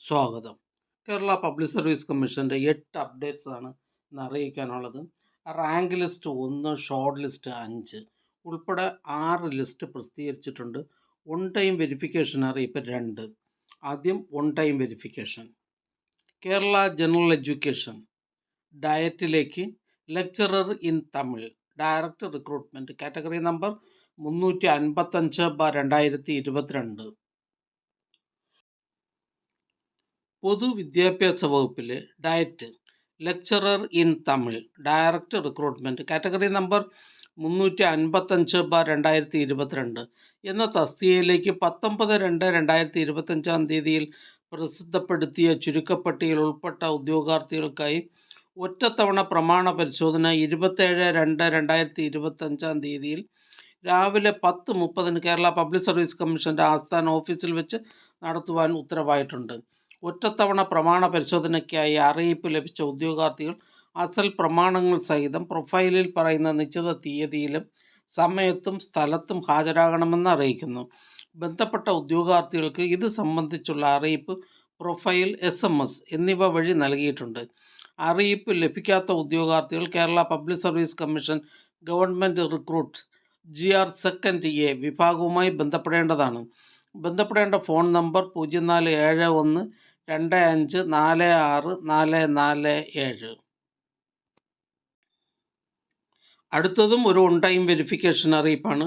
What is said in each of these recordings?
സ്വാഗതം. Kerala public service കമ്മീഷൻ്റെ 8 updates ആണ് ഇന്ന് അറിയിക്കാനുള്ളത്. റാങ്ക് ലിസ്റ്റ് 1, ഷോർട്ട് ലിസ്റ്റ് 5 ഉൾപ്പെടെ 6 ലിസ്റ്റ് പ്രസിദ്ധീകരിച്ചിട്ടുണ്ട്. ഓൺ ടൈം വെരിഫിക്കേഷൻ അറിയിപ്പ് 2. ആദ്യം on time verification. Kerala general education ഡയറ്റിലേക്ക് lecturer in Tamil direct recruitment category number 355/2022. പൊതുവിദ്യാഭ്യാസ വകുപ്പിലെ DIET lecturer in Tamil direct recruitment category number 355/2022 എന്ന തസ്തികയിലേക്ക് 19/2/2025 പ്രസിദ്ധപ്പെടുത്തിയ ചുരുക്കപ്പട്ടികയിൽ ഉൾപ്പെട്ട ഉദ്യോഗാർത്ഥികൾക്കായി ഒറ്റത്തവണ പ്രമാണ പരിശോധന 27/2/2025 രാവിലെ 10:30 കേരള പബ്ലിക് സർവീസ് കമ്മീഷൻ്റെ ആസ്ഥാന ഓഫീസിൽ വെച്ച് നടത്തുവാൻ ഉത്തരവായിട്ടുണ്ട്. ഒറ്റത്തവണ പ്രമാണ പരിശോധനയ്ക്കായി അറിയിപ്പ് ലഭിച്ച ഉദ്യോഗാർത്ഥികൾ അസൽ പ്രമാണങ്ങൾ സഹിതം പ്രൊഫൈലിൽ പറയുന്ന നിശ്ചിത തീയതിയിലും സമയത്തും സ്ഥലത്തും ഹാജരാകണമെന്ന് അറിയിക്കുന്നു. ബന്ധപ്പെട്ട ഉദ്യോഗാർത്ഥികൾക്ക് ഇത് സംബന്ധിച്ചുള്ള അറിയിപ്പ് പ്രൊഫൈൽ, SMS എന്നിവ വഴി നൽകിയിട്ടുണ്ട്. അറിയിപ്പ് ലഭിക്കാത്ത ഉദ്യോഗാർത്ഥികൾ Kerala public service commission government recruit GR second A വിഭാഗവുമായി ബന്ധപ്പെടേണ്ടതാണ്. ബന്ധപ്പെടേണ്ട ഫോൺ നമ്പർ 047125464447. അടുത്തതും ഒരു ഓൺ ടൈം വെരിഫിക്കേഷൻ അറിയിപ്പാണ്.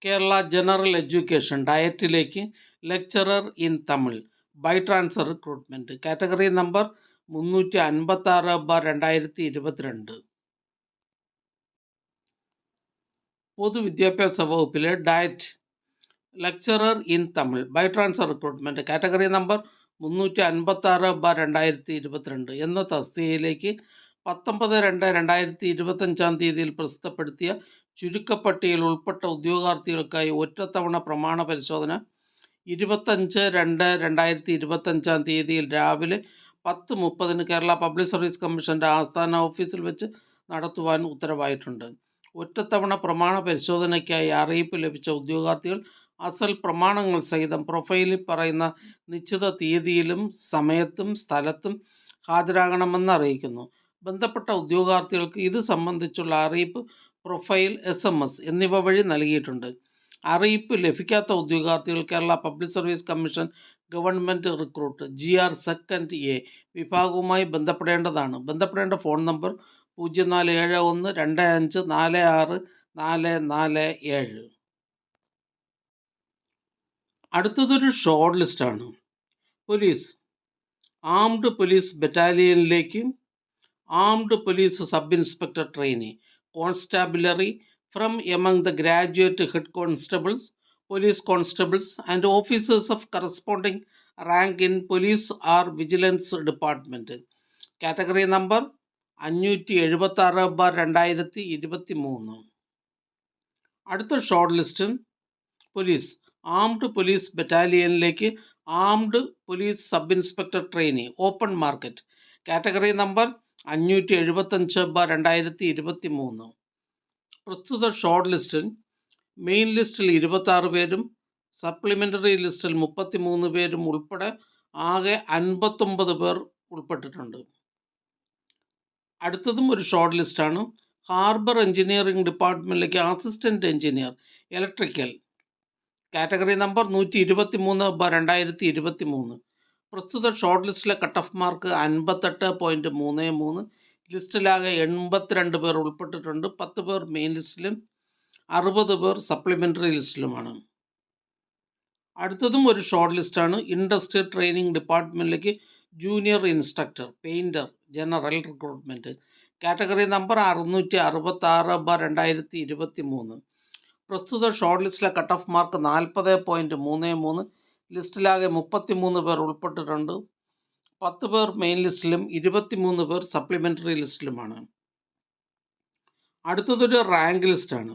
കേരള ജനറൽ എഡ്യൂക്കേഷൻ ഡയറ്റിലേക്ക് lecturer in Tamil by transfer recruitment category number 356/2022. പൊതുവിദ്യാഭ്യാസ വകുപ്പിലെ DIET lecturer in Tamil by transfer recruitment category number 356/2022 എന്ന തസ്തികയിലേക്ക് 19/2/2025 പ്രസിദ്ധപ്പെടുത്തിയ ചുരുക്കപ്പട്ടികയിൽ ഉൾപ്പെട്ട ഉദ്യോഗാർത്ഥികൾക്കായി ഒറ്റത്തവണ പ്രമാണ പരിശോധന 25/2/2025 രാവിലെ 10:30 കേരള പബ്ലിക് സർവീസ് കമ്മീഷൻ്റെ ആസ്ഥാന ഓഫീസിൽ വെച്ച് നടത്തുവാൻ ഉത്തരവായിട്ടുണ്ട്. ഒറ്റത്തവണ പ്രമാണ പരിശോധനയ്ക്കായി അറിയിപ്പ് ലഭിച്ച ഉദ്യോഗാർത്ഥികൾ അസൽ പ്രമാണങ്ങൾ സഹിതം പ്രൊഫൈലിൽ പറയുന്ന നിശ്ചിത തീയതിയിലും സമയത്തും സ്ഥലത്തും ഹാജരാകണമെന്ന് അറിയിക്കുന്നു. ബന്ധപ്പെട്ട ഉദ്യോഗാർത്ഥികൾക്ക് ഇത് സംബന്ധിച്ചുള്ള അറിയിപ്പ് പ്രൊഫൈൽ, SMS എന്നിവ വഴി നൽകിയിട്ടുണ്ട്. അറിയിപ്പ് ലഭിക്കാത്ത ഉദ്യോഗാർത്ഥികൾ Kerala public service commission government recruit GR second A വിഭാഗവുമായി ബന്ധപ്പെടേണ്ടതാണ്. ബന്ധപ്പെടേണ്ട ഫോൺ നമ്പർ 047125464447. അടുത്തതൊരു ഷോർട്ട് ലിസ്റ്റാണ്. പോലീസ് ആംഡ് പോലീസ് ബറ്റാലിയനിലേക്ക് armed police sub inspector trainee constabulary from among the graduate head constables, police constables and officers of corresponding rank in police or vigilance department category number 576/2023. അടുത്ത short list police armed police ബറ്റാലിയനിലേക്ക് armed police sub inspector trainee open market category number 575/2023. പ്രസ്തുത short ലിസ്റ്റിൽ main ലിസ്റ്റിൽ 26 പേരും supplementary ലിസ്റ്റിൽ 33 പേരും ഉൾപ്പെടെ ആകെ 59 പേർ ഉൾപ്പെട്ടിട്ടുണ്ട്. അടുത്തതും ഒരു ഷോർട്ട് ലിസ്റ്റാണ്. ഹാർബർ എഞ്ചിനീയറിംഗ് ഡിപ്പാർട്ട്മെൻറ്റിലേക്ക് assistant engineer electrical category number 123/2023. പ്രസ്തുത ഷോർട്ട് ലിസ്റ്റിലെ കട്ട് ഓഫ് മാർക്ക് 58.33. ലിസ്റ്റിലാകെ 82 പേർ ഉൾപ്പെട്ടിട്ടുണ്ട്. 10 പേർ മെയിൻ ലിസ്റ്റിലും 60 പേർ സപ്ലിമെൻ്ററി ലിസ്റ്റിലുമാണ്. അടുത്തതും ഒരു ഷോർട്ട് ലിസ്റ്റാണ്. ഇൻഡസ്ട്രിയൽ ട്രെയിനിങ് ഡിപ്പാർട്ട്മെൻറ്റിലേക്ക് junior instructor painter general recruitment category number 666/2023. പ്രസ്തുത ഷോർട്ട് ലിസ്റ്റിലെ കട്ട് ഓഫ് മാർക്ക് 40.33. ലിസ്റ്റിലാകെ 33 പേർ ഉൾപ്പെട്ടിട്ടുണ്ട്. 10 പേർ മെയിൻ ലിസ്റ്റിലും 23 പേർ സപ്ലിമെൻ്ററി ലിസ്റ്റിലുമാണ്. അടുത്തതൊരു റാങ്ക് ലിസ്റ്റാണ്.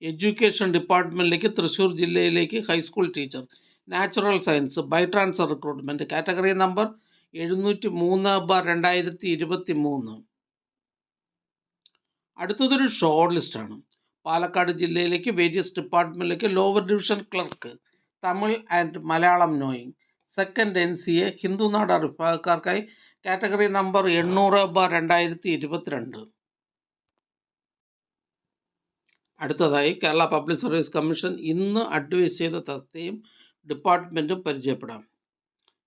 എഡ്യൂക്കേഷൻ ഡിപ്പാർട്ട്മെൻറ്റിലേക്ക് തൃശ്ശൂർ ജില്ലയിലേക്ക് high school teacher natural science by transfer recruitment category number 703/2023. അടുത്തതൊരു ഷോർട്ട് ലിസ്റ്റാണ്. പാലക്കാട് ജില്ലയിലേക്ക് വേരിയസ് ഡിപ്പാർട്ട്മെൻറ്റിലേക്ക് lower division clerk Tamil and Malayalam knowing second NCA Hindu Nadar വിഭാഗക്കാർക്കായി കാറ്റഗറി നമ്പർ 800/2022. അടുത്തതായി കേരള പബ്ലിക് സർവീസ് കമ്മീഷൻ ഇന്ന് അഡ്വൈസ് ചെയ്ത തസ്തികയും ഡിപ്പാർട്ട്മെൻറ്റും പരിചയപ്പെടാം.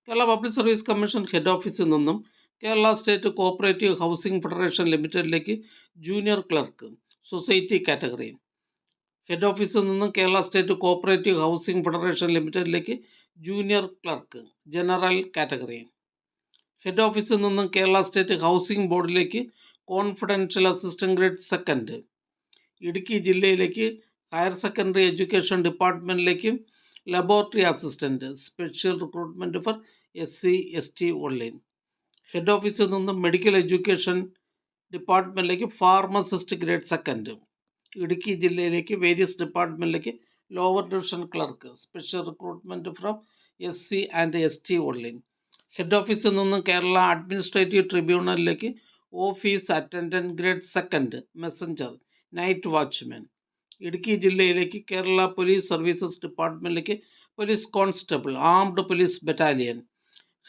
Kerala public service commission head ഓഫീസിൽ നിന്നും Kerala state cooperative housing federation ലിമിറ്റഡിലേക്ക് junior clerk society category, head ഓഫീസിൽ നിന്നും Kerala state cooperative housing federation ലിമിറ്റഡിലേക്ക് junior clerk general category, head ഓഫീസിൽ നിന്നും കേരള സ്റ്റേറ്റ് ഹൗസിംഗ് ബോർഡിലേക്ക് confidential assistant grade second, Idukki ജില്ലയിലേക്ക് ഹയർ സെക്കൻഡറി എഡ്യൂക്കേഷൻ ഡിപ്പാർട്ട്മെൻറ്റിലേക്ക് laboratory assistant special recruitment for SC/ST only, head ഓഫീസിൽ നിന്നും മെഡിക്കൽ എഡ്യൂക്കേഷൻ ഡിപ്പാർട്ട്മെൻറ്റിലേക്ക് ഫാർമസിസ്റ്റ് ഗ്രേഡ് സെക്കൻഡ്, ഇടുക്കി ജില്ലയിലേക്ക് വേരിയസ് ഡിപ്പാർട്ട്മെൻറ്റിലേക്ക് lower division clerk special recruitment from SC/ST only, head ഓഫീസിൽ നിന്നും കേരള അഡ്മിനിസ്ട്രേറ്റീവ് ട്രിബ്യൂണലിലേക്ക് office attendant grade second messenger night watchman, Idukki ജില്ലയിലേക്ക് Kerala police services ഡിപ്പാർട്ട്മെൻറ്റിലേക്ക് police constable armed police battalion,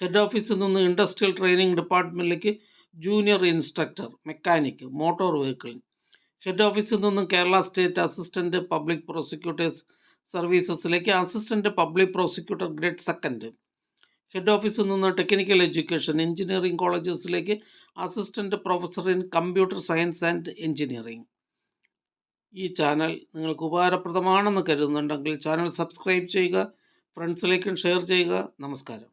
head ഓഫീസിൽ നിന്ന് industrial training ഡിപ്പാർട്ട്മെൻറ്റിലേക്ക് junior instructor mechanic motor vehicle, head ഓഫീസിൽ നിന്നും Kerala state assistant public prosecutors സർവീസസിലേക്ക് assistant public prosecutor grade second, head ഓഫീസിൽ നിന്ന് technical education engineering കോളേജസിലേക്ക് assistant professor in computer science and engineering. ഈ ചാനൽ നിങ്ങൾക്ക് ഉപകാരപ്രദമാണെന്ന് കരുതുന്നുണ്ടെങ്കിൽ ചാനൽ സബ്സ്ക്രൈബ് ചെയ്യുക, ഫ്രണ്ട്സിലേക്കും ഷെയർ ചെയ്യുക. നമസ്കാരം.